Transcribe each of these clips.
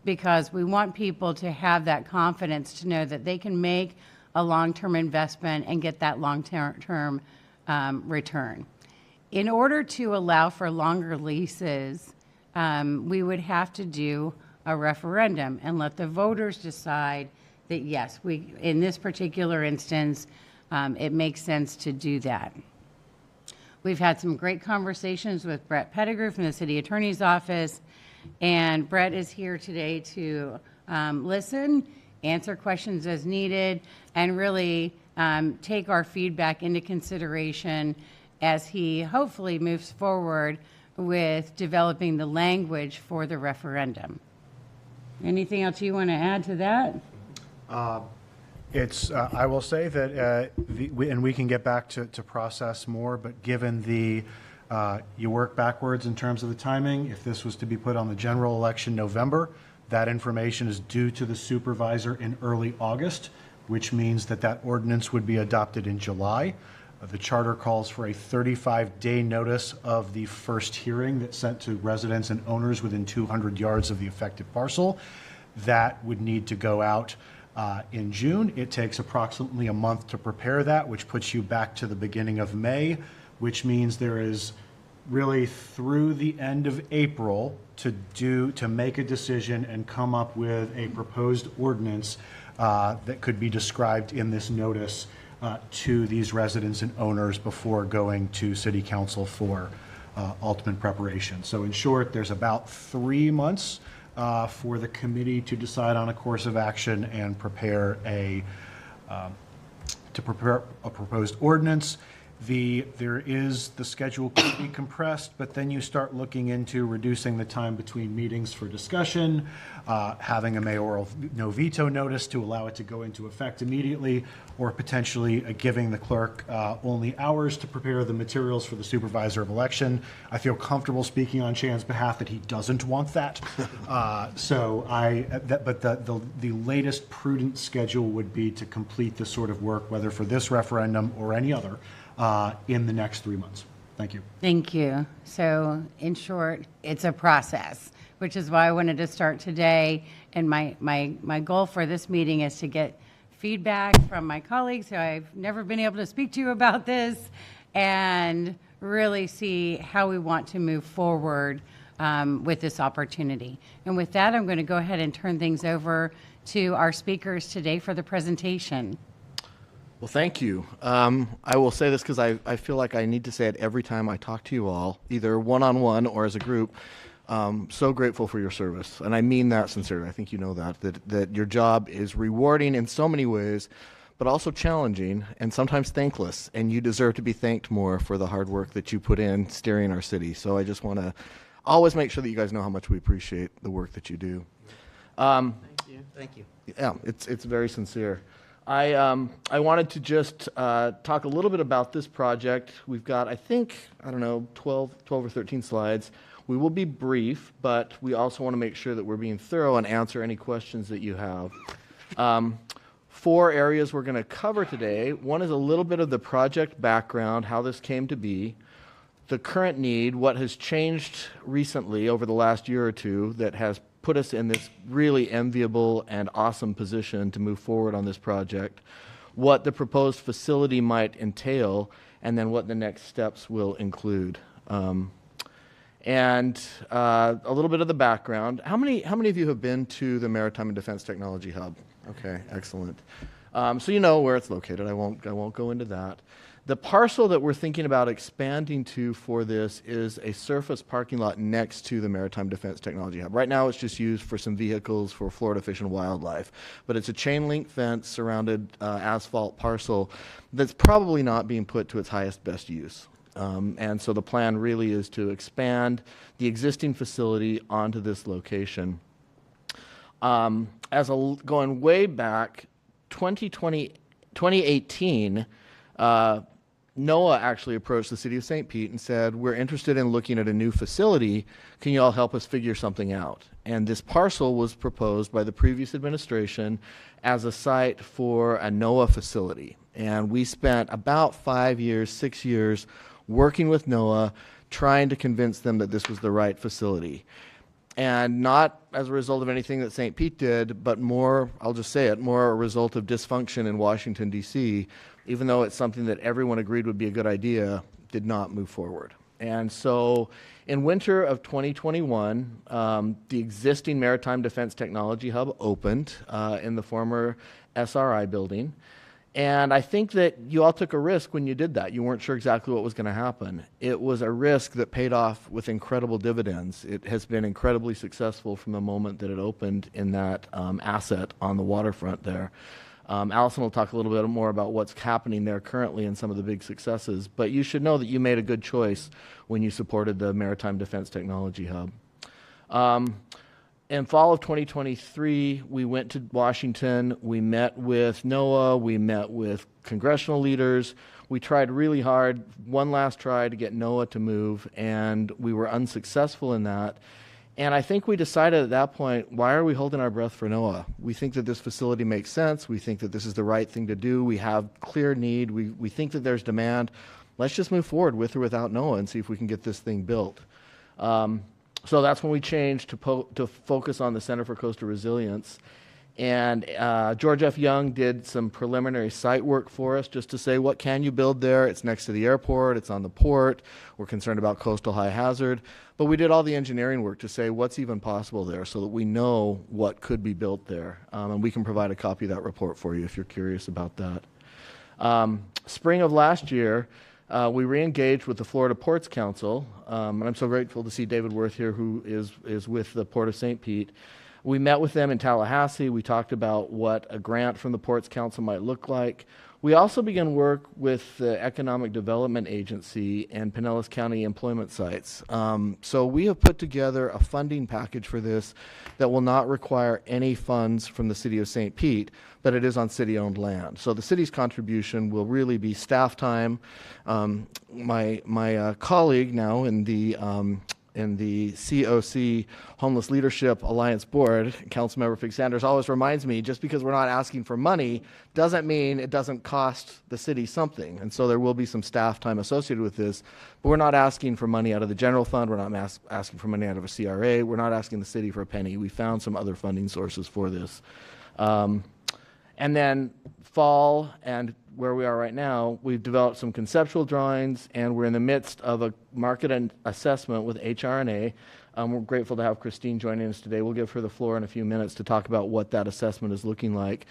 because we want people to have that confidence to know that they can make a long-term investment and get that long-term return. In order to allow for longer leases, we would have to do a referendum and let the voters decide that yes, in this particular instance, it makes sense to do that. We've had some great conversations with Brett Pettigrew from the City Attorney's Office, and Brett is here today to listen, answer questions as needed, and really take our feedback into consideration as he hopefully moves forward with developing the language for the referendum. Anything else you want to add to that? I will say that, and we can get back to process more, but given you work backwards in terms of the timing, if this was to be put on the general election November, that information is due to the supervisor in early August, which means that ordinance would be adopted in July. The charter calls for a 35-day notice of the first hearing that's sent to residents and owners within 200 yards of the affected parcel. That would need to go out in June. It takes approximately a month to prepare that, which puts you back to the beginning of May, which means there is really through the end of April to make a decision and come up with a proposed ordinance that could be described in this notice to these residents and owners before going to City Council for ultimate preparation. So in short, there's about 3 months for the committee to decide on a course of action and prepare a proposed ordinance. The schedule could be compressed, but then you start looking into reducing the time between meetings for discussion, having a mayoral no veto notice to allow it to go into effect immediately, or potentially giving the clerk only hours to prepare the materials for the supervisor of election. I feel comfortable speaking on Chan's behalf that he doesn't want that. But the latest prudent schedule would be to complete this sort of work, whether for this referendum or any other, in the next 3 months. Thank you. Thank you. So in short, it's a process, which is why I wanted to start today. And my goal for this meeting is to get feedback from my colleagues who I've never been able to speak to about this, and really see how we want to move forward with this opportunity. And with that, I'm going to go ahead and turn things over to our speakers today for the presentation. Well, thank you. I will say this because I feel like I need to say it every time I talk to you all, either one-on-one or as a group. So grateful for your service, and I mean that sincerely. I think you know that your job is rewarding in so many ways, but also challenging and sometimes thankless, and you deserve to be thanked more for the hard work that you put in steering our city. So I just want to always make sure that you guys know how much we appreciate the work that you do. Thank you. Thank you. Yeah, it's very sincere. I wanted to just talk a little bit about this project. We've got, I think, 12 or 13 slides. We will be brief, but we also want to make sure that we're being thorough and answer any questions that you have. 4 areas we're going to cover today. One is a little bit of the project background, how this came to be, the current need, what has changed recently over the last year or two that has put us in this really enviable and awesome position to move forward on this project, what the proposed facility might entail, and then what the next steps will include. And a little bit of the background. How many of you have been to the Maritime and Defense Technology Hub? Okay, excellent. So you know where it's located. I won't go into that. The parcel that we're thinking about expanding to for this is a surface parking lot next to the Maritime Defense Technology Hub. Right now it's just used for some vehicles for Florida Fish and Wildlife, but it's a chain link fence surrounded asphalt parcel that's probably not being put to its highest best use. And so the plan really is to expand the existing facility onto this location. Going way back, 2018, NOAA actually approached the city of St. Pete and said, we're interested in looking at a new facility. Can you all help us figure something out? And this parcel was proposed by the previous administration as a site for a NOAA facility. And we spent about 6 years working with NOAA, trying to convince them that this was the right facility. And not as a result of anything that St. Pete did, but more, I'll just say it, more a result of dysfunction in Washington, D.C., even though it's something that everyone agreed would be a good idea, did not move forward. And so in winter of 2021, the existing Maritime Defense Technology Hub opened in the former SRI building. And I think that you all took a risk when you did that. You weren't sure exactly what was going to happen. It was a risk that paid off with incredible dividends. It has been incredibly successful from the moment that it opened in that asset on the waterfront there. Allison will talk a little bit more about what's happening there currently and some of the big successes. But you should know that you made a good choice when you supported the Maritime Defense Technology Hub. In fall of 2023, we went to Washington. We met with NOAA. We met with congressional leaders. We tried really hard, one last try to get NOAA to move, and we were unsuccessful in that. And I think we decided at that point, why are we holding our breath for NOAA? We think that this facility makes sense. We think that this is the right thing to do. We have clear need. We think that there's demand. Let's just move forward with or without NOAA and see if we can get this thing built. So that's when we changed to focus on the Center for Coastal Resilience. And George F. Young did some preliminary site work for us just to say, what can you build there? It's next to the airport. It's on the port. We're concerned about coastal high hazard. But we did all the engineering work to say what's even possible there so that we know what could be built there. And we can provide a copy of that report for you if you're curious about that. Spring of last year, we re-engaged with the Florida Ports Council, and I'm so grateful to see David Worth here, who is with the Port of St. Pete. We met with them in Tallahassee. We talked about what a grant from the Ports Council might look like. We also began work with the Economic Development Agency and Pinellas County employment sites. So we have put together a funding package for this that will not require any funds from the city of St. Pete, but it is on city-owned land. So the city's contribution will really be staff time. My colleague now in the COC Homeless Leadership Alliance Board, Councilmember Fig Sanders, always reminds me, just because we're not asking for money doesn't mean it doesn't cost the city something. And so there will be some staff time associated with this, but we're not asking for money out of the general fund. We're not asking for money out of a CRA. We're not asking the city for a penny. We found some other funding sources for this. And then fall and where we are right now, we've developed some conceptual drawings, and we're in the midst of a market assessment with HRNA. We're grateful to have Christine joining us today. We'll give her the floor in a few minutes to talk about what that assessment is looking like.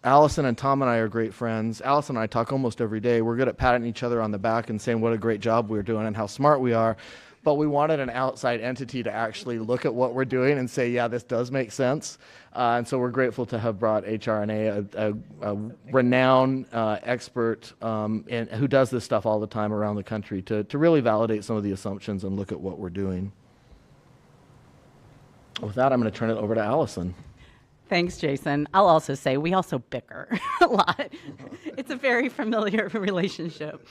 Allison and Tom and I are great friends. Allison and I talk almost every day. We're good at patting each other on the back and saying what a great job we're doing and how smart we are. But we wanted an outside entity to actually look at what we're doing and say, yeah, this does make sense. And so we're grateful to have brought HRNA, a renowned expert who does this stuff all the time around the country to really validate some of the assumptions and look at what we're doing. With that, I'm going to turn it over to Allison. Thanks, Jason. I'll also say we also bicker a lot. It's a very familiar relationship.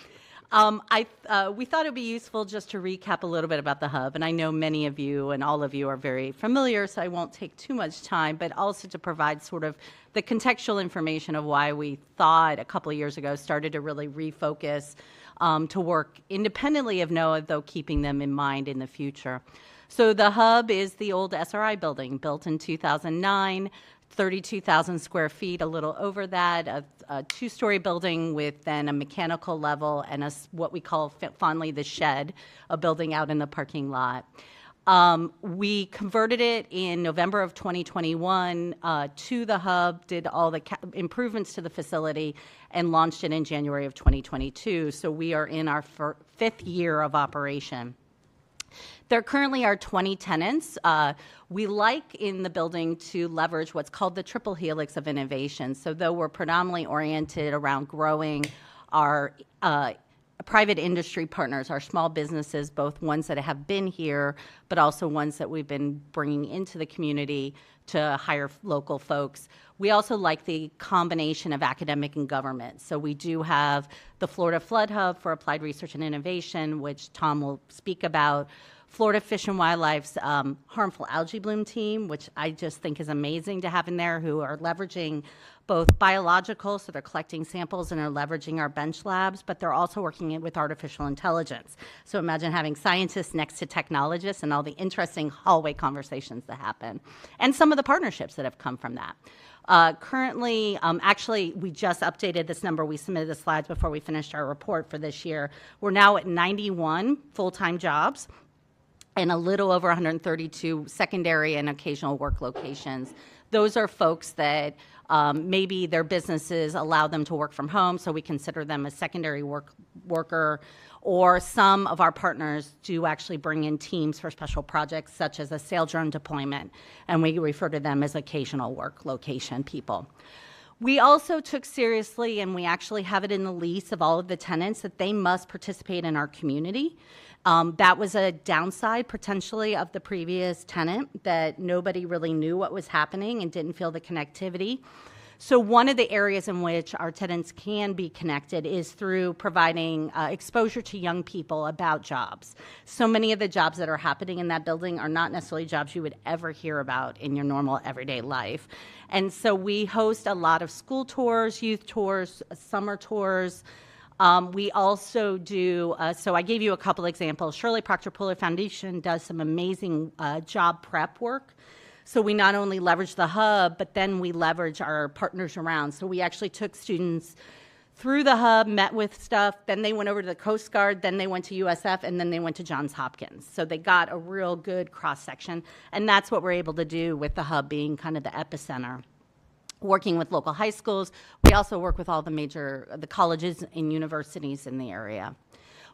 We thought it would be useful just to recap a little bit about the hub, and I know many of you and all of you are very familiar, so I won't take too much time, but also to provide sort of the contextual information of why we thought a couple of years ago started to really refocus to work independently of NOAA, though keeping them in mind in the future. So the hub is the old SRI building, built in 2009, 32,000 square feet, a little over that, a two-story building with then a mechanical level and what we call fondly the shed, a building out in the parking lot. We converted it in November of 2021 to the hub, did all the improvements to the facility, and launched it in January of 2022. So we are in our fifth year of operation. There currently are 20 tenants. We like in the building to leverage what's called the triple helix of innovation. So though we're predominantly oriented around growing our private industry partners, our small businesses, both ones that have been here, but also ones that we've been bringing into the community to hire local folks. We also like the combination of academic and government. So we do have the Florida Flood Hub for Applied Research and Innovation, which Tom will speak about, Florida Fish and Wildlife's harmful algae bloom team, which I just think is amazing to have in there, who are leveraging both biological, so they're collecting samples and are leveraging our bench labs, but they're also working with artificial intelligence. So imagine having scientists next to technologists and all the interesting hallway conversations that happen, and some of the partnerships that have come from that. Currently, actually, we just updated this number. We submitted the slides before we finished our report for this year. We're now at 91 full-time jobs and a little over 132 secondary and occasional work locations. Those are folks that maybe their businesses allow them to work from home, so we consider them a secondary worker, or some of our partners do actually bring in teams for special projects, such as a sail drone deployment, and we refer to them as occasional work location people. We also took seriously, and we actually have it in the lease of all of the tenants, that they must participate in our community. That was a downside potentially of the previous tenant, that nobody really knew what was happening and didn't feel the connectivity. So one of the areas in which our tenants can be connected is through providing exposure to young people about jobs. So many of the jobs that are happening in that building are not necessarily jobs you would ever hear about in your normal everyday life. And so we host a lot of school tours, youth tours, summer tours. We also do, so I gave you a couple examples. Shirley Proctor Puller Foundation does some amazing job prep work. So we not only leverage the hub, but then we leverage our partners around. So we actually took students through the hub, met with stuff, then they went over to the Coast Guard, then they went to USF, and then they went to Johns Hopkins. So they got a real good cross-section, and that's what we're able to do with the hub being kind of the epicenter. Working with local high schools, we also work with all the colleges and universities in the area.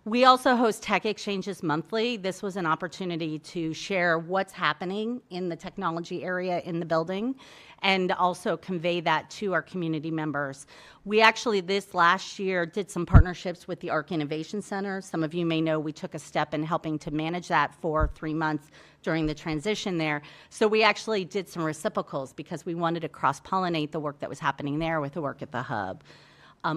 We also host tech exchanges monthly. This was an opportunity to share what's happening in the technology area in the building and also convey that to our community members. We actually, this last year, did some partnerships with the ARC Innovation Center. Some of you may know we took a step in helping to manage that for 3 months during the transition there. So we actually did some reciprocals because we wanted to cross-pollinate the work that was happening there with the work at the hub.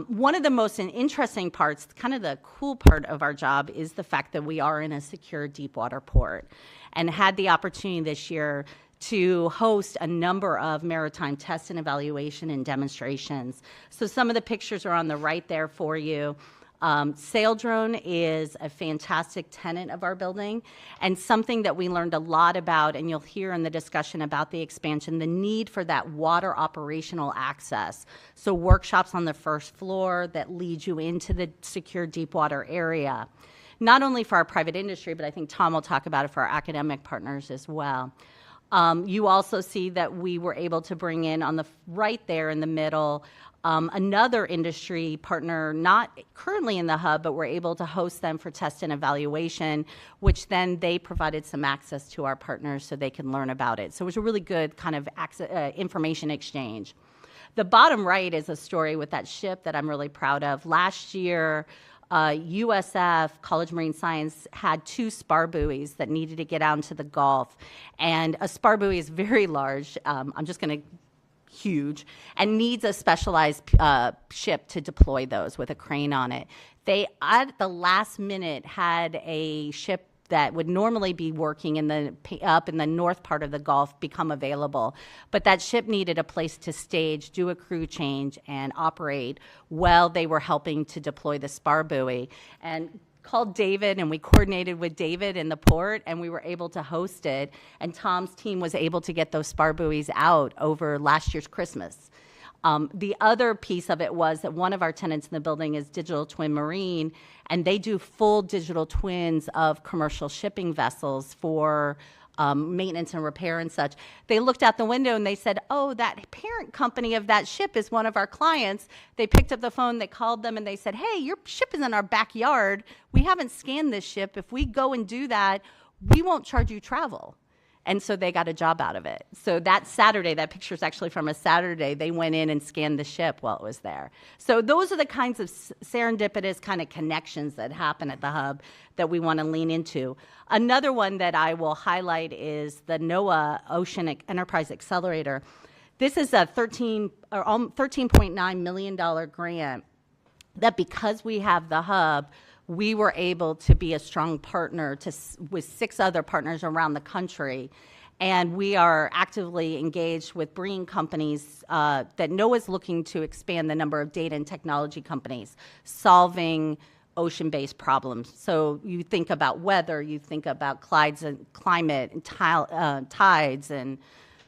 One of the most interesting parts, kind of the cool part of our job, is the fact that we are in a secure deep water port, and had the opportunity this year to host a number of maritime tests and evaluation and demonstrations. So some of the pictures are on the right there for you. Sail drone is a fantastic tenant of our building, and something that we learned a lot about, and you'll hear in the discussion about the expansion, the need for that water operational access. So workshops on the first floor that lead you into the secure deep water area, not only for our private industry, but I think Tom will talk about it for our academic partners as well. You also see that we were able to bring in on the right there in the middle another industry partner, not currently in the hub, but we're able to host them for test and evaluation, which then they provided some access to our partners so they can learn about it. So it was a really good kind of information exchange. The bottom right is a story with that ship that I'm really proud of. Last year, USF, College of Marine Science, had 2 spar buoys that needed to get out into the Gulf. And a spar buoy is very large. I'm just going to huge, and needs a specialized ship to deploy those with a crane on it. They, at the last minute, had a ship that would normally be working up in the north part of the Gulf become available. But that ship needed a place to stage, do a crew change, and operate while they were helping to deploy the spar buoy. And called David, and we coordinated with David in the port, and we were able to host it. And Tom's team was able to get those spar buoys out over last year's Christmas. The other piece of it was that one of our tenants in the building is Digital Twin Marine, and they do full digital twins of commercial shipping vessels for maintenance and repair and such. They looked out the window and they said, oh, that parent company of that ship is one of our clients. They picked up the phone, they called them, and they said, hey, your ship is in our backyard. We haven't scanned this ship. If we go and do that, we won't charge you travel. And so they got a job out of it. So that Saturday, that picture is actually from a Saturday, they went in and scanned the ship while it was there. So those are the kinds of serendipitous kind of connections that happen at the hub that we want to lean into. Another one that I will highlight is the NOAA Ocean Enterprise Accelerator. This is a $13.9 million grant that, because we have the hub, we were able to be a strong partner with 6 other partners around the country. And we are actively engaged with bringing companies that NOAA is looking to expand the number of data and technology companies solving ocean-based problems. So you think about weather, you think about climate and tides and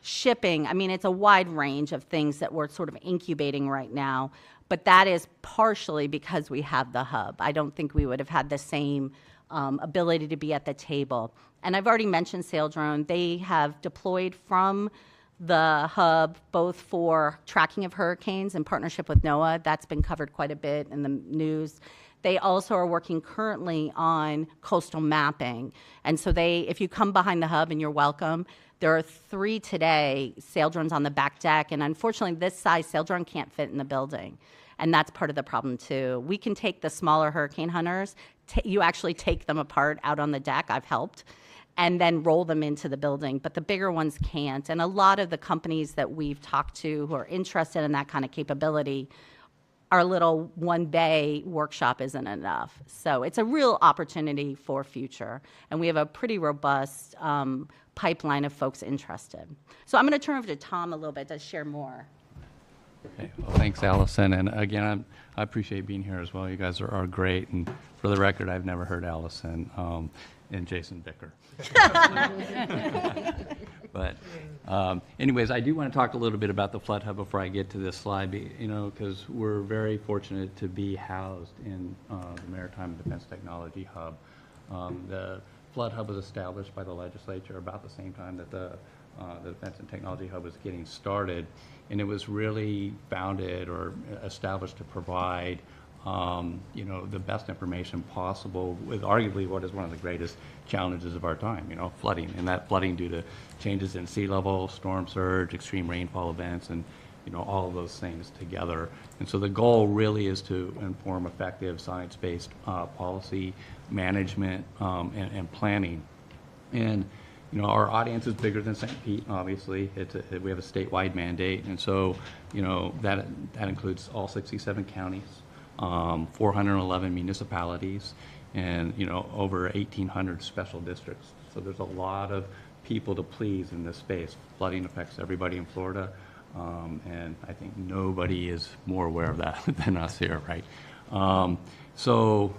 shipping. I mean, it's a wide range of things that we're sort of incubating right now. But that is partially because we have the hub. I don't think we would have had the same ability to be at the table. And I've already mentioned Saildrone. They have deployed from the hub both for tracking of hurricanes in partnership with NOAA. That's been covered quite a bit in the news. They also are working currently on coastal mapping. And so if you come behind the hub, and you're welcome, there are 3 today, Saildrones on the back deck. And unfortunately, this size Saildrone can't fit in the building. And that's part of the problem, too. We can take the smaller hurricane hunters. You actually take them apart out on the deck. I've helped. And then roll them into the building. But the bigger ones can't. And a lot of the companies that we've talked to who are interested in that kind of capability, our little one-bay workshop isn't enough. So it's a real opportunity for future. And we have a pretty robust pipeline of folks interested. So I'm going to turn over to Tom a little bit to share more. Okay. Well, thanks, Allison. And again, I appreciate being here as well. You guys are great. And for the record, I've never heard Allison and Jason bicker. But anyways, I do want to talk a little bit about the Flood Hub before I get to this slide, because we're very fortunate to be housed in the Maritime Defense Technology Hub. The Flood Hub was established by the legislature about the same time that the Defense and Technology Hub was getting started, and it was really founded or established to provide the best information possible with arguably what is one of the greatest challenges of our time, flooding. And that flooding due to changes in sea level, storm surge, extreme rainfall events, and, all of those things together. And so the goal really is to inform effective science-based policy management and planning. And, our audience is bigger than St. Pete, obviously. We have a statewide mandate. And so, that includes all 67 counties. 411 municipalities, and over 1,800 special districts. So there's a lot of people to please in this space. Flooding affects everybody in Florida, and I think nobody is more aware of that than us here, right? So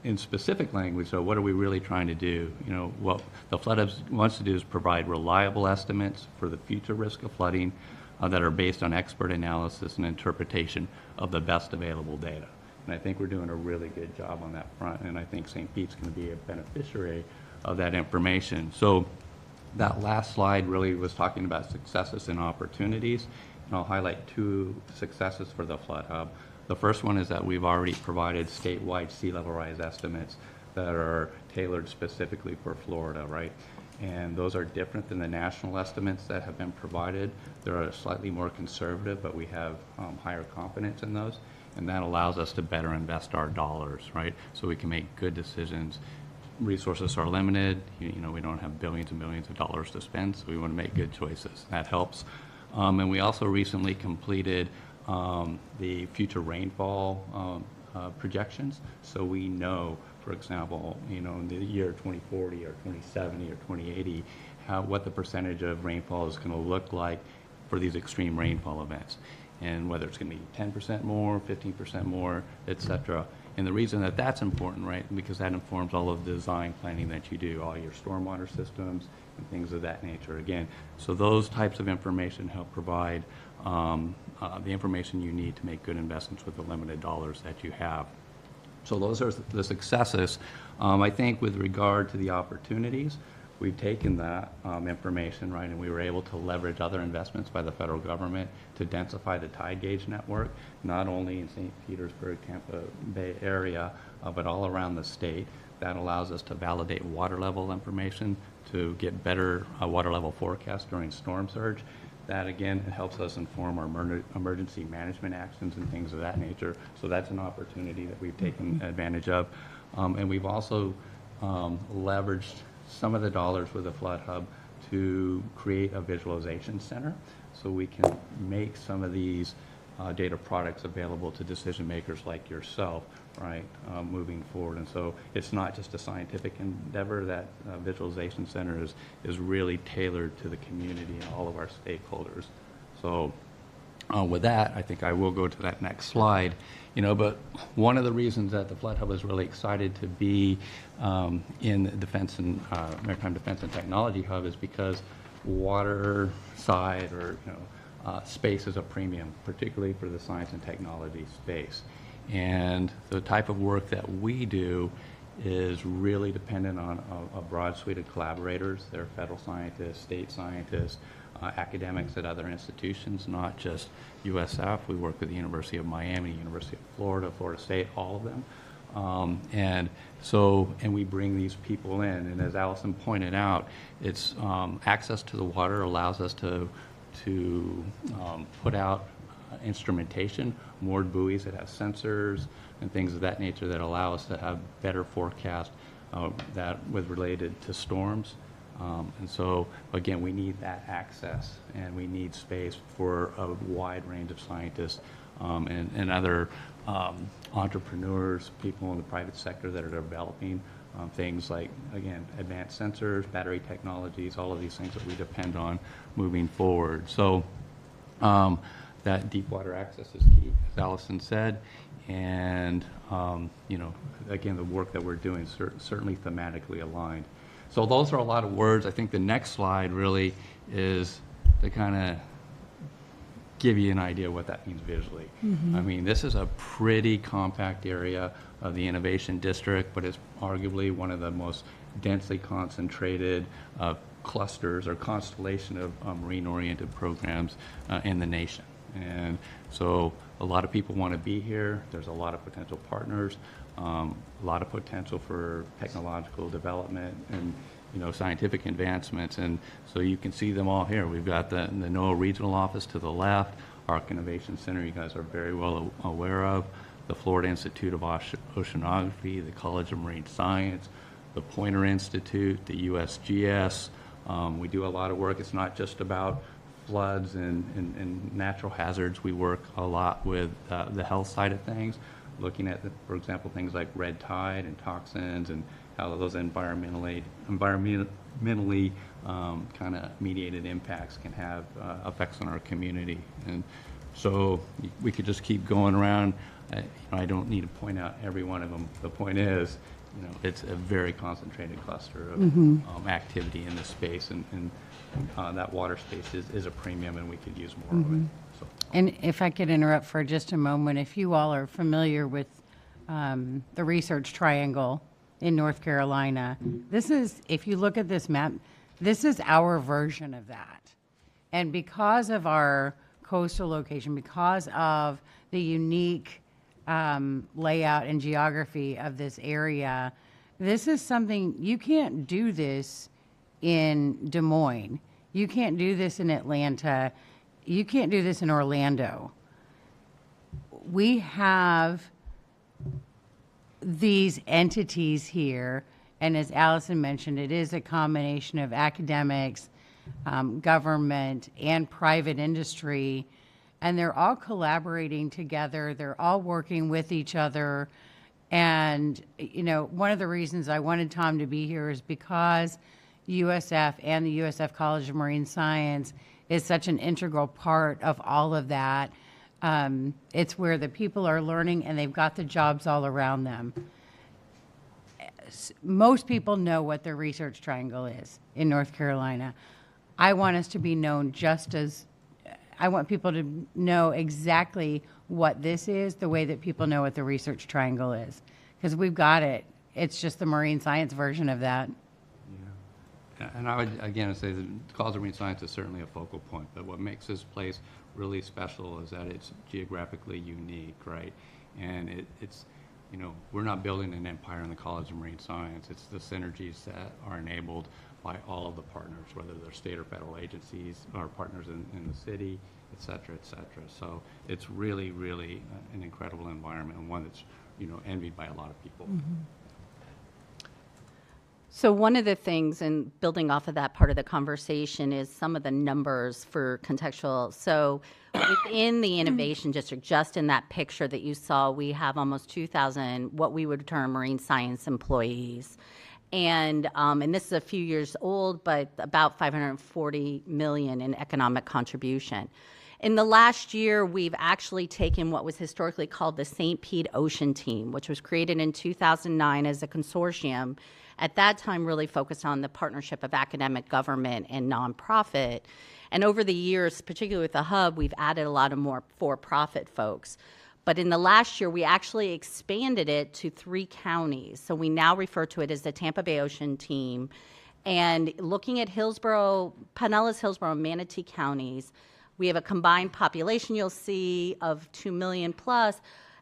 in specific language, so what are we really trying to do? What the Flood Hub wants to do is provide reliable estimates for the future risk of flooding that are based on expert analysis and interpretation of the best available data. And I think we're doing a really good job on that front, and I think St. Pete's going to be a beneficiary of that information. So that last slide really was talking about successes and opportunities, and I'll highlight 2 successes for the Flood Hub. The first one is that we've already provided statewide sea level rise estimates that are tailored specifically for Florida, right? And those are different than the national estimates that have been provided. They're slightly more conservative, but we have higher confidence in those, and that allows us to better invest our dollars, right? So we can make good decisions. Resources are limited. We don't have billions and billions of dollars to spend, so we want to make good choices. That helps. And we also recently completed the future rainfall projections, so we know, for example, in the year 2040 or 2070 or 2080, what the percentage of rainfall is going to look like for these extreme rainfall events, and whether it's going to be 10% more, 15% more, et cetera. And the reason that that's important, right, because that informs all of the design planning that you do, all your stormwater systems and things of that nature. Again, so those types of information help provide the information you need to make good investments with the limited dollars that you have. So those are the successes. I think with regard to the opportunities, we've taken that information, right, and we were able to leverage other investments by the federal government to densify the tide gauge network, not only in St. Petersburg, Tampa Bay area, but all around the state. That allows us to validate water level information to get better water level forecasts during storm surge. That, again, helps us inform our emergency management actions and things of that nature. So that's an opportunity that we've taken advantage of. And we've also leveraged some of the dollars with the Flood Hub to create a visualization center so we can make some of these data products available to decision makers like yourself right, moving forward. And so it's not just a scientific endeavor. That visualization center is really tailored to the community and all of our stakeholders. So with that, I think I will go to that next slide. But one of the reasons that the Flood Hub is really excited to be in the Defense and Maritime Defense and Technology Hub is because water side or space is a premium, particularly for the science and technology space. And the type of work that we do is really dependent on a broad suite of collaborators. There are federal scientists, state scientists, academics at other institutions, not just USF. We work with the University of Miami, University of Florida, Florida State, all of them. And we bring these people in. And as Allison pointed out, it's access to the water allows us to put out instrumentation, moored buoys that have sensors and things of that nature that allow us to have better forecast that with related to storms. And so, again, we need that access, and we need space for a wide range of scientists and other entrepreneurs, people in the private sector that are developing things like, again, advanced sensors, battery technologies, all of these things that we depend on moving forward. So that deep water access is key, as Allison said. And, again, the work that we're doing is certainly thematically aligned. So those are a lot of words. I think the next slide really is to kind of give you an idea what that means visually. I mean, this is a pretty compact area of the Innovation District, but it's arguably one of the most densely concentrated clusters or constellation of marine-oriented programs in the nation. And so a lot of people want to be here. There's a lot of potential partners, a lot of potential for technological development and scientific advancements. And so you can see them all here. We've got the NOAA Regional Office to the left, Arc Innovation Center you guys are very well aware of, the Florida Institute of Oceanography, the College of Marine Science, the Poynter Institute, the USGS. We do a lot of work. It's not just about floods and natural hazards. We work a lot with the health side of things, looking at, for example, things like red tide and toxins and how those environmentally kind of mediated impacts can have effects on our community. And so we could just keep going around. I don't need to point out every one of them. The point is, it's a very concentrated cluster of activity in this space, and that water space is a premium, and we could use more of it. So. And if I could interrupt for just a moment, if you all are familiar with the Research Triangle in North Carolina, this is, if you look at this map, this is our version of that. And because of our coastal location, because of the unique layout and geography of this area, this is something, you can't do this in Des Moines. You can't do this in Atlanta. You can't do this in Orlando. We have these entities here, and as Allison mentioned, it is a combination of academics, government, and private industry, and they're all collaborating together. They're all working with each other. And, one of the reasons I wanted Tom to be here is because USF and the USF College of Marine Science is such an integral part of all of that. It's where the people are learning, and they've got the jobs all around them. Most people know what the Research Triangle is in North Carolina. I want us to be known I want people to know exactly what this is, the way that people know what the Research Triangle is, because we've got it. It's just the marine science version of that. Yeah. And I would, again, say the College of Marine Science is certainly a focal point, but what makes this place really special is that it's geographically unique, right? And it's, we're not building an empire in the College of Marine Science. It's the synergies that are enabled by all of the partners, whether they're state or federal agencies, or partners in the city, et cetera, et cetera. So it's really, really an incredible environment, and one that's, envied by a lot of people. So one of the things, and building off of that part of the conversation, is some of the numbers for contextual. So within the innovation district, just in that picture that you saw, we have almost 2,000 what we would term marine science employees. And this is a few years old, but about 540 million in economic contribution. In the last year, we've actually taken what was historically called the St. Pete Ocean Team, which was created in 2009 as a consortium. At that time, really focused on the partnership of academic, government, and nonprofit. And over the years, particularly with the hub, we've added a lot of more for-profit folks. But in the last year, we actually expanded it to 3 counties. So we now refer to it as the Tampa Bay Ocean Team. And looking at Hillsborough, Pinellas, Hillsborough, and Manatee counties, we have a combined population, you'll see, of 2 million plus.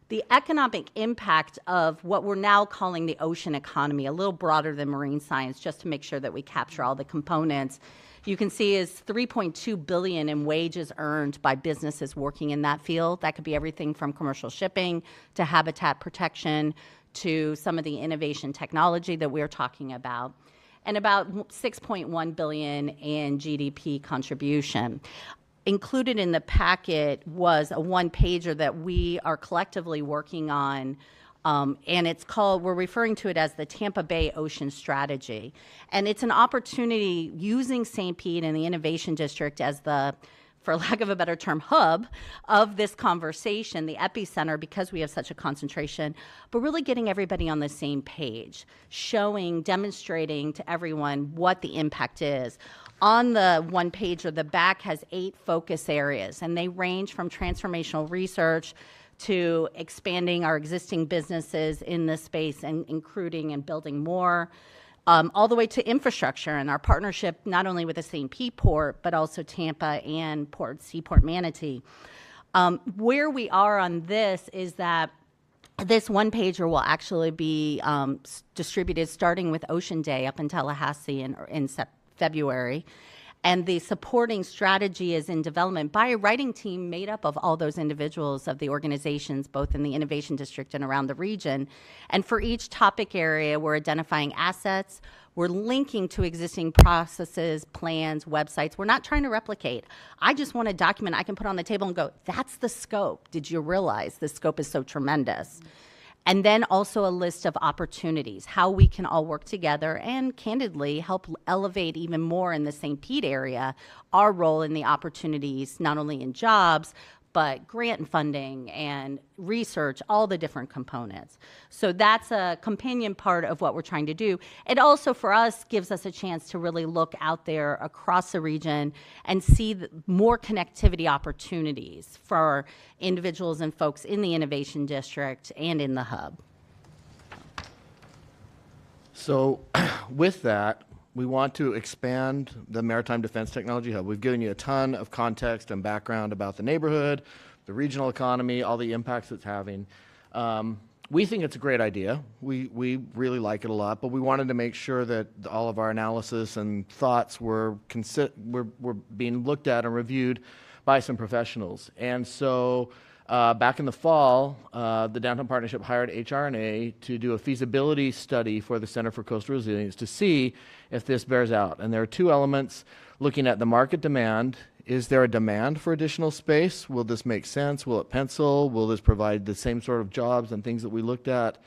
The economic impact of what we're now calling the ocean economy, a little broader than marine science, just to make sure that we capture all the components, you can see is 3.2 billion in wages earned by businesses working in that field. That could be everything from commercial shipping to habitat protection to some of the innovation technology that we're talking about, and about 6.1 billion in GDP contribution. Included in the packet was a one-pager that we are collectively working on, and it's called, we're referring to it as the Tampa Bay Ocean Strategy. And it's an opportunity using St. Pete and the Innovation District as the, for lack of a better term, hub of this conversation, the epicenter, because we have such a concentration, but really getting everybody on the same page, showing, demonstrating to everyone what the impact is. On the one page, or the back, has 8 focus areas, and they range from transformational research to expanding our existing businesses in this space and recruiting and building more, all the way to infrastructure and our partnership not only with the St. Pete Port, but also Tampa and Seaport Manatee. Where we are on this is that this one-pager will actually be distributed starting with Ocean Day up in Tallahassee in February. And the supporting strategy is in development by a writing team made up of all those individuals of the organizations, both in the Innovation District and around the region. And for each topic area, we're identifying assets. We're linking to existing processes, plans, websites. We're not trying to replicate. I just want a document I can put on the table and go, that's the scope. Did you realize the scope is so tremendous? And then also a list of opportunities, how we can all work together and candidly help elevate even more in the St. Pete area our role in the opportunities, not only in jobs, but grant funding and research, all the different components. So that's a companion part of what we're trying to do. It also, for us, gives us a chance to really look out there across the region and see more connectivity opportunities for individuals and folks in the Innovation District and in the hub. So with that, we want to expand the Maritime Defense Technology Hub. We've given you a ton of context and background about the neighborhood, the regional economy, all the impacts it's having. We think it's a great idea. We really like it a lot, but we wanted to make sure that all of our analysis and thoughts were being looked at and reviewed by some professionals. And so back in the fall, the Downtown Partnership hired HR&A to do a feasibility study for the Center for Coastal Resilience to see if this bears out. And there are 2 elements: looking at the market demand. Is there a demand for additional space? Will this make sense? Will it pencil? Will this provide the same sort of jobs and things that we looked at?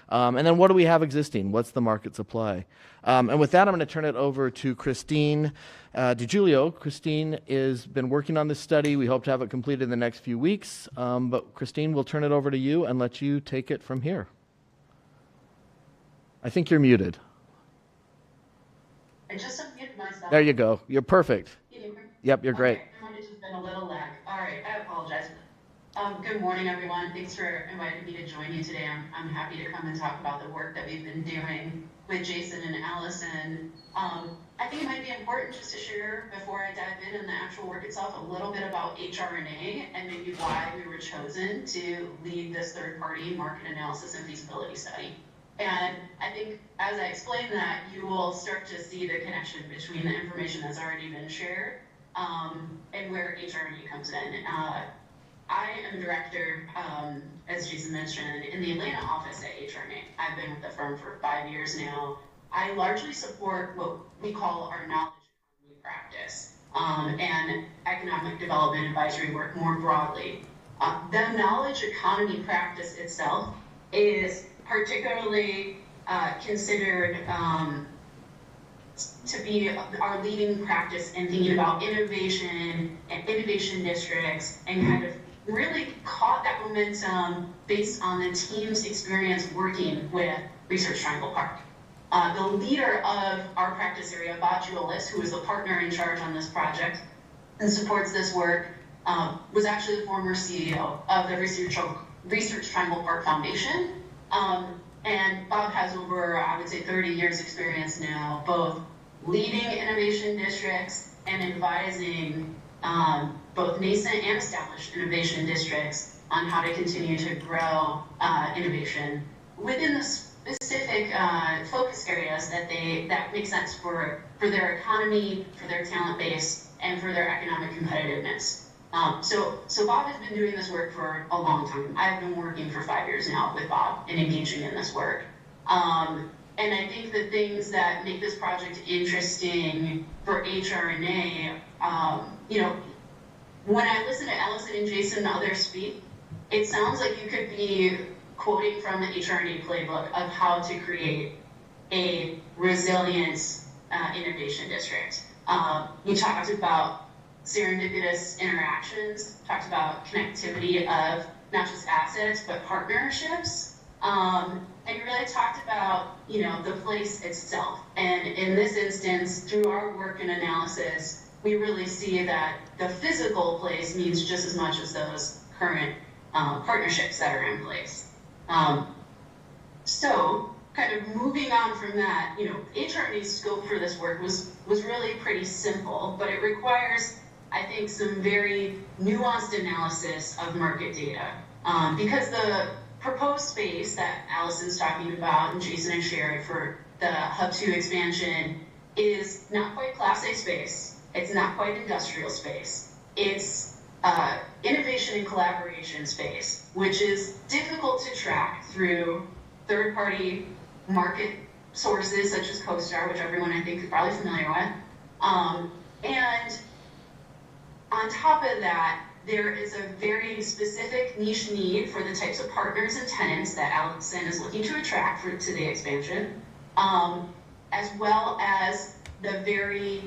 And then what do we have existing? What's the market supply? And with that, I'm going to turn it over to Christine DiGiulio. Christine has been working on this study. We hope to have it completed in the next few weeks. But Christine, we'll turn it over to you and let you take it from here. I think you're muted. I just unmuted myself. There you go. You're perfect. Can you hear me? Yep, you're great. Okay, there might have just been a little lag. All right, I apologize. Good morning, everyone. Thanks for inviting me to join you today. I'm happy to come and talk about the work that we've been doing with Jason and Allison. I think it might be important just to share, before I dive in the actual work itself, a little bit about HR&A and maybe why we were chosen to lead this third-party market analysis and feasibility study. And I think as I explain that, you will start to see the connection between the information that's already been shared and where HR&A comes in. I am director, as Jason mentioned, in the Atlanta office at HR&A. I've been with the firm for 5 years now. I largely support what we call our knowledge economy practice and economic development advisory work more broadly. The knowledge economy practice itself is particularly considered to be our leading practice in thinking about innovation and innovation districts, and kind of really caught that momentum based on the team's experience working with Research Triangle Park. The leader of our practice area, Bob Julis, who is the partner in charge on this project and supports this work, was actually the former CEO of the Research Triangle Park Foundation. And Bob has over, I would say, 30 years experience now, both leading innovation districts and advising both nascent and established innovation districts on how to continue to grow innovation within the specific focus areas that make sense for their economy, for their talent base, and for their economic competitiveness. So Bob has been doing this work for a long time. I've been working for 5 years now with Bob and engaging in this work. And I think the things that make this project interesting for HRNA, when I listen to Allison and Jason and others speak, it sounds like you could be quoting from the HRNA playbook of how to create a resilient innovation district. We talked about serendipitous interactions, talked about connectivity of not just assets, but partnerships. And you really talked about, the place itself. And in this instance, through our work and analysis, we really see that the physical place means just as much as those current partnerships that are in place. So kind of moving on from that, HRNA's scope for this work was really pretty simple, but it requires, I think, some very nuanced analysis of market data. Because the proposed space that Allison's talking about and Jason has shared for the Hub 2 expansion is not quite Class A space. It's not quite industrial space. It's innovation and collaboration space, which is difficult to track through third-party market sources such as CoStar, which everyone I think is probably familiar with. And on top of that, there is a very specific niche need for the types of partners and tenants that Allison is looking to attract to the expansion, as well as the very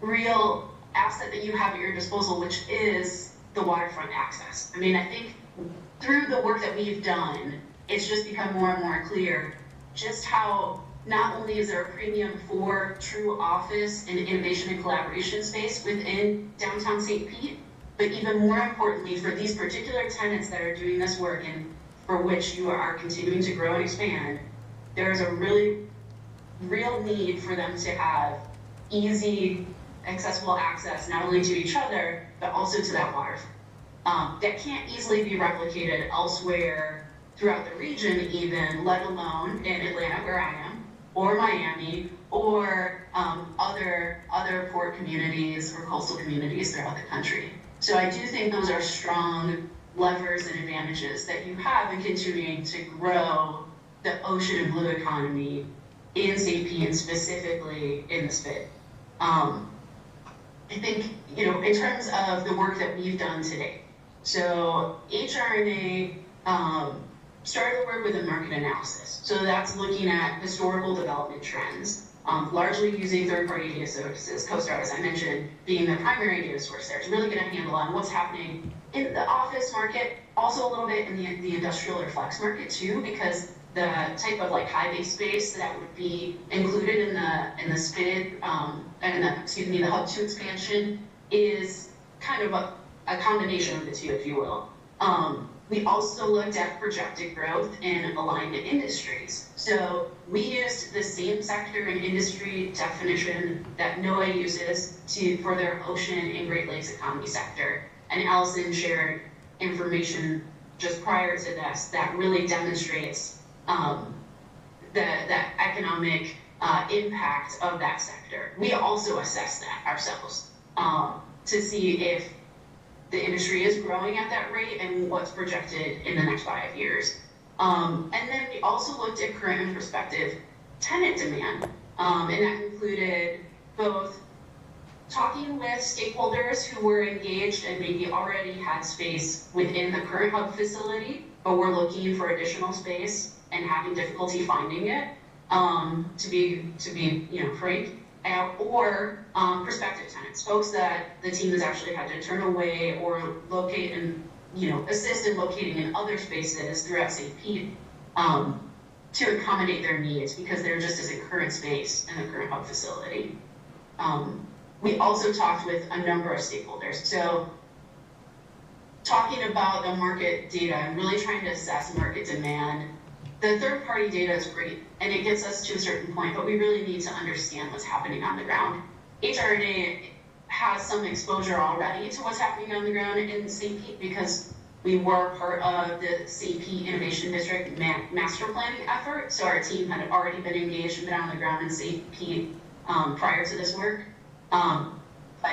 real asset that you have at your disposal, which is the waterfront access. I mean, I think through the work that we've done, it's just become more and more clear just how not only is there a premium for true office and innovation and collaboration space within downtown St. Pete, but even more importantly for these particular tenants that are doing this work and for which you are continuing to grow and expand, there's a really real need for them to have easy, accessible access not only to each other, but also to that waterfront. That can't easily be replicated elsewhere throughout the region even, let alone in Atlanta where I am, or Miami, or other port communities or coastal communities throughout the country. So I do think those are strong levers and advantages that you have in continuing to grow the ocean and blue economy in St. Pete and specifically in the SPIT. I think, in terms of the work that we've done today, so HRNA started to work with a market analysis. So that's looking at historical development trends, largely using third-party data services, CoStar, as I mentioned, being the primary data source there to really get a handle on what's happening in the office market, also a little bit in the industrial or flex market too, because the type of high base space that would be included in the SPID the Hub 2 expansion is kind of a combination of the two, if you will. We also looked at projected growth in aligned industries. So we used the same sector and industry definition that NOAA uses for their ocean and Great Lakes economy sector. And Allison shared information just prior to this that really demonstrates the economic impact of that sector. We also assess that ourselves to see if the industry is growing at that rate and what's projected in the next 5 years. And then we also looked at current and prospective tenant demand, and that included both talking with stakeholders who were engaged and maybe already had space within the current hub facility, but were looking for additional space and having difficulty finding it, to be frank, or prospective tenants, folks that the team has actually had to turn away or locate and assist in locating in other spaces throughout St. Pete to accommodate their needs because there just isn't current space in the current hub facility. We also talked with a number of stakeholders. So talking about the market data and really trying to assess market demand, the third-party data is great and it gets us to a certain point, but we really need to understand what's happening on the ground. HRNA has some exposure already to what's happening on the ground in St. Pete because we were part of the St. Pete Innovation District master planning effort. So our team had already been engaged and been on the ground in St. Pete prior to this work. But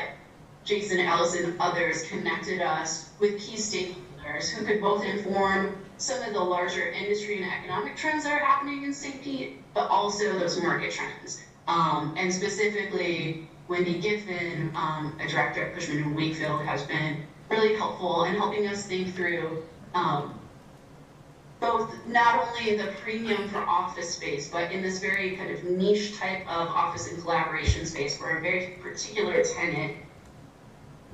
Jason, Allison, and others connected us with key stakeholders who could both inform some of the larger industry and economic trends that are happening in St. Pete, but also those market trends. And specifically, Wendy Giffen, a director at Cushman & Wakefield, has been really helpful in helping us think through both not only the premium for office space, but in this very kind of niche type of office and collaboration space for a very particular tenant,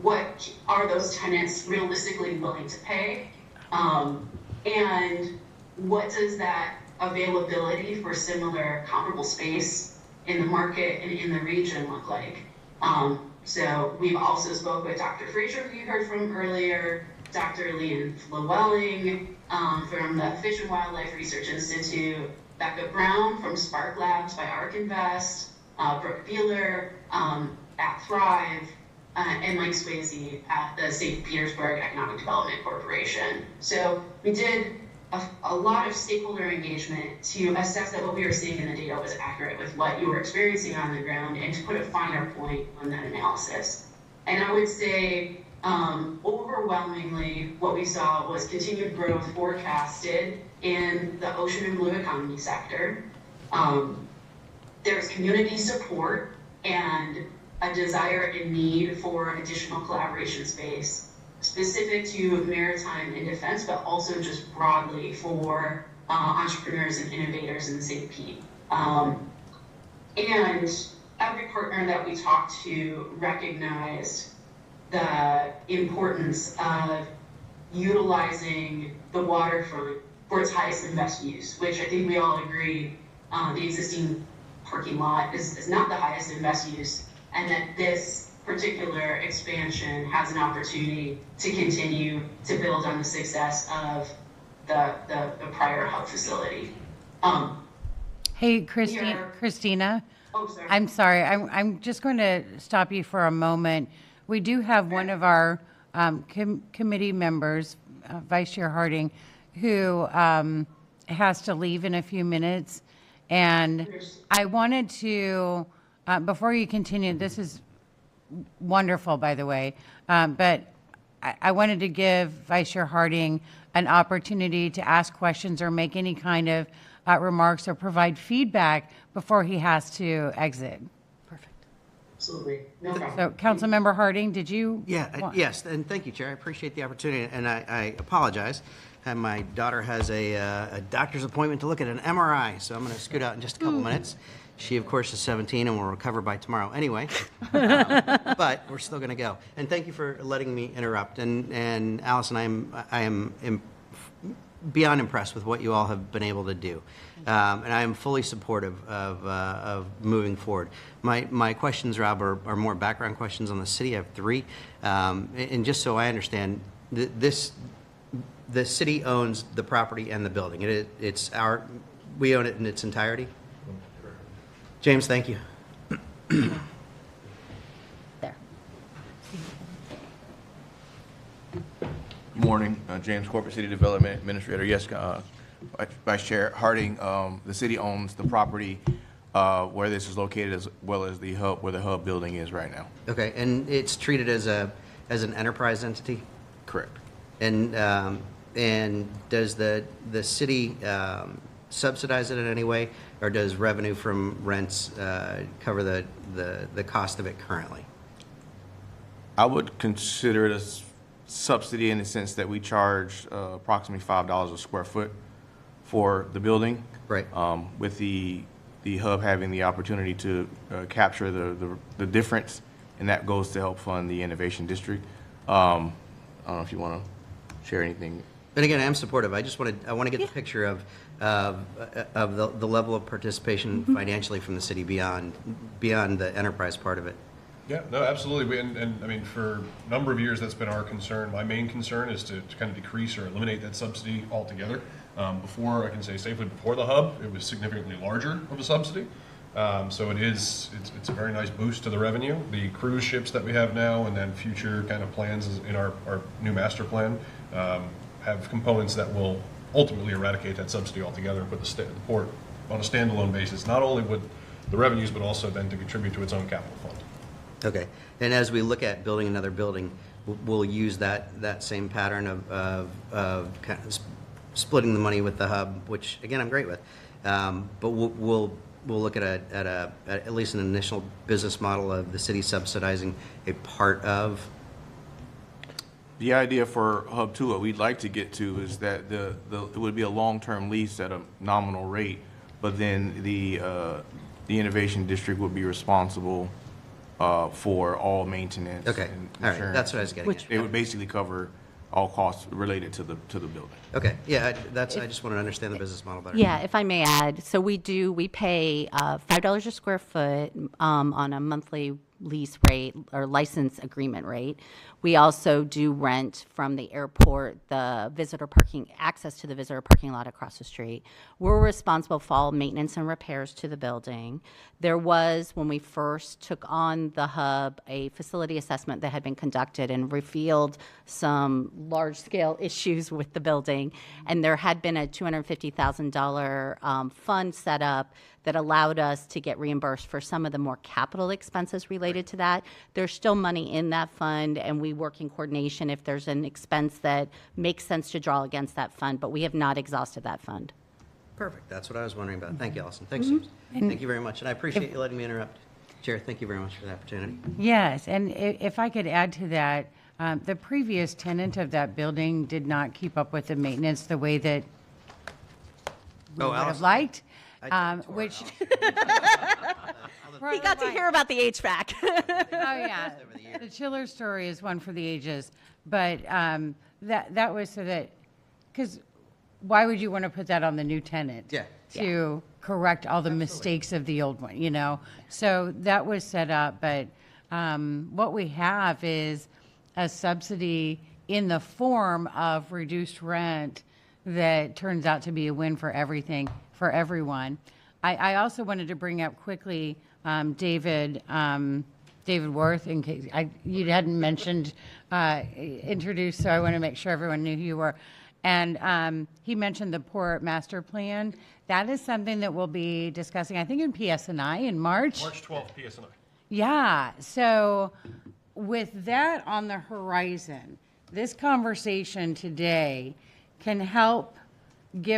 what are those tenants realistically willing to pay? And what does that availability for similar comparable space in the market and in the region look like? So we've also spoke with Dr. Fraser, who you heard from earlier, Dr. Leanne Llewellyn from the Fish and Wildlife Research Institute, Becca Brown from Spark Labs by ARK Invest, Brooke Beeler at Thrive, and Mike Swayze at the St. Petersburg Economic Development Corporation. So we did a lot of stakeholder engagement to assess that what we were seeing in the data was accurate with what you were experiencing on the ground and to put a finer point on that analysis. And I would say overwhelmingly what we saw was continued growth forecasted in the ocean and blue economy sector. There's community support and a desire and need for additional collaboration space specific to maritime and defense, but also just broadly for entrepreneurs and innovators in St. Pete. And every partner that we talked to recognized the importance of utilizing the waterfront for its highest and best use, which I think we all agree the existing parking lot is not the highest and best use, and that this particular expansion has an opportunity to continue to build on the success of the prior hub facility. Hey, Christina. Oh, sorry. I'm sorry. I'm just going to stop you for a moment. We do have one of our committee members, Vice Chair Harding, who has to leave in a few minutes. And I wanted to, before you continue, this is wonderful, by the way, but I wanted to give Vice Chair Harding an opportunity to ask questions or make any kind of remarks or provide feedback before he has to exit. Perfect. Absolutely. No problem. So, Councilmember Harding, did you? Yes, and thank you, Chair. I appreciate the opportunity, and I apologize. And my daughter has a doctor's appointment to look at an MRI, so I'm going to scoot out in just a couple minutes. She, of course, is 17 and will recover by tomorrow anyway, but we're still going to go. And thank you for letting me interrupt. And Allison, I am beyond impressed with what you all have been able to do, and I am fully supportive of moving forward. My questions, Rob, are more background questions on the city. I have three, and just so I understand, the city owns the property and the building. We own it in its entirety. James, thank you. There. Morning, James Corporate City Development Administrator. Yes, Vice Chair Harding, the city owns the property where this is located, as well as the hub, where the hub building is right now. Okay, and it's treated as an enterprise entity? Correct. And And does the city subsidize it in any way, or does revenue from rents cover the cost of it currently? I would consider it a subsidy in the sense that we charge approximately $5 a square foot for the building. Right. With the hub having the opportunity to capture the difference, and that goes to help fund the innovation district. I don't know if you want to share anything. And again, I'm supportive. I want to get the picture of the level of participation financially from the city beyond the enterprise part of it. Yeah, no, absolutely. And I mean, for a number of years, that's been our concern. My main concern is to kind of decrease or eliminate that subsidy altogether. Before, I can say safely, before the hub, it was significantly larger of a subsidy. So it's a very nice boost to the revenue. The cruise ships that we have now and then future kind of plans in our new master plan have components that will ultimately eradicate that subsidy altogether and put the port on a standalone basis, not only with the revenues, but also then to contribute to its own capital fund. Okay. And as we look at building another building, we'll use that same pattern of kind of splitting the money with the hub, which again I'm great with. But we'll look at least an initial business model of the city subsidizing a part of. The idea for Hub 2, what we'd like to get to is that it would be a long-term lease at a nominal rate, but then the innovation district would be responsible for all maintenance. Okay, and all right, insurance. that's what I was getting at. It would basically cover all costs related to the building. Okay, yeah, I just want to understand the business model better. Yeah, if I may add, so we pay $5 a square foot on a monthly lease rate or license agreement rate. We also do rent from the airport, the visitor parking, access to the visitor parking lot across the street. We're responsible for all maintenance and repairs to the building. There was, when we first took on the hub, a facility assessment that had been conducted and revealed some large-scale issues with the building. And there had been a $250,000 fund set up that allowed us to get reimbursed for some of the more capital expenses related to that. There's still money in that fund, and we work in coordination if there's an expense that makes sense to draw against that fund, but we have not exhausted that fund. Perfect, that's what I was wondering about. Thank you, Allison. Thanks, Susan. Thank you very much, and I appreciate you letting me interrupt. Chair, thank you very much for the opportunity. Yes, and if I could add to that, the previous tenant of that building did not keep up with the maintenance the way that we would have Allison. liked, I took it to her, which. We got to hear about the HVAC. Oh, yeah. over the years. The chiller story is one for the ages. But that was so that, because why would you want to put that on the new tenant? Yeah. To correct all the mistakes of the old one, you know? So that was set up. But what we have is a subsidy in the form of reduced rent that turns out to be a win for everyone. I also wanted to bring up quickly David Worth, in case you hadn't mentioned, introduced, so I want to make sure everyone knew who you were. And he mentioned the Port Master Plan. That is something that we'll be discussing, I think, in PSNI in March. March 12th, PSNI. Yeah, so with that on the horizon, this conversation today can help give